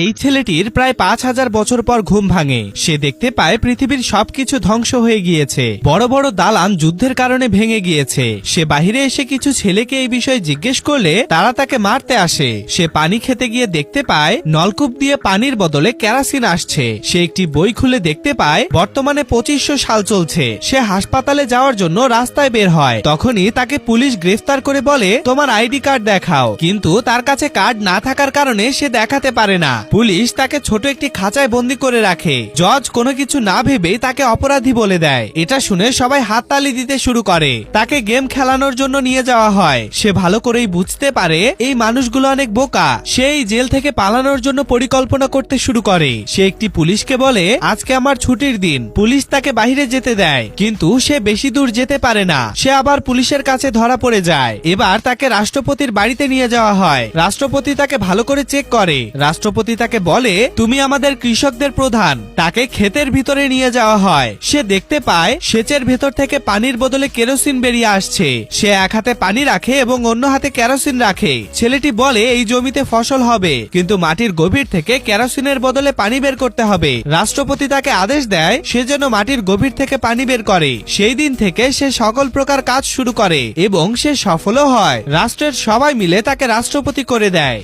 এই ছেলেটির প্রায় ৫,০০০ বছর পর ঘুম ভাঙে। সে দেখতে পায় পৃথিবীর সবকিছু ধ্বংস হয়ে গিয়েছে, বড় বড় দালান যুদ্ধের কারণে ভেঙে গিয়েছে। সে বাহিরে এসে কিছু ছেলেকে এই বিষয়ে জিজ্ঞেস করলে তারা তাকে মারতে আসে। সে পানি খেতে গিয়ে দেখতে পায় নলকূপ দিয়ে পানির বদলে কেরোসিন আসছে। সে একটি বই খুলে দেখতে পায় বর্তমানে ২৫০০ সাল চলছে। সে হাসপাতালে যাওয়ার জন্য রাস্তায় বের হয়, তখনই তাকে পুলিশ গ্রেফতার করে বলে, তোমার আইডি কার্ড দেখাও। কিন্তু তার কাছে কার্ড না থাকার কারণে সে দেখাতে পারে না। পুলিশ তাকে ছোট একটি খাঁচায় বন্দি করে রাখে। জজ কোনো কিছু না ভেবেই তাকে অপরাধী বলে দেয়। এটা শুনে সবাই হাততালি দিতে শুরু করে। তাকে গেম খেলানোর জন্য নিয়ে যাওয়া হয়। সে ভালো করেই বুঝতে পারে এই মানুষগুলো অনেক বোকা। সে এই জেল থেকে পালানোর জন্য পরিকল্পনা করতে শুরু করে। সে একটি পুলিশকে বলে, আজকে আমার ছুটির দিন। পুলিশ তাকে বাইরে যেতে দেয়, কিন্তু সে বেশি দূর যেতে পারে না। সে আবার পুলিশের কাছে ধরা পড়ে যায়। এবার তাকে রাষ্ট্রপতির বাড়িতে নিয়ে যাওয়া হয়। রাষ্ট্রপতি তাকে ভালো করে চেক করে। রাষ্ট্রপতি তাকে বলে, তুমি আমাদের কৃষকদের প্রধান। তাকে ক্ষেতের ভিতরে নিয়ে যাওয়া হয়। সে দেখতে পায় সেচের ভেতর থেকে পানির বদলে কেরোসিন বেরিয়ে আসছে। সে এক হাতে পানি রাখে এবং অন্য হাতে কেরোসিন রাখে। ছেলেটি বলে, এই জমিতে ফসল হবে, কিন্তু মাটির গভীর থেকে কেরোসিনের বদলে পানি বের করতে হবে। রাষ্ট্রপতি তাকে আদেশ দেয় সে যেন মাটির গভীর থেকে পানি বের করে। সেই দিন থেকে সে সকল প্রকার কাজ শুরু করে এবং সে সফলও হয়। রাষ্ট্রের সবাই মিলে তাকে রাষ্ট্রপতি করে দেয়।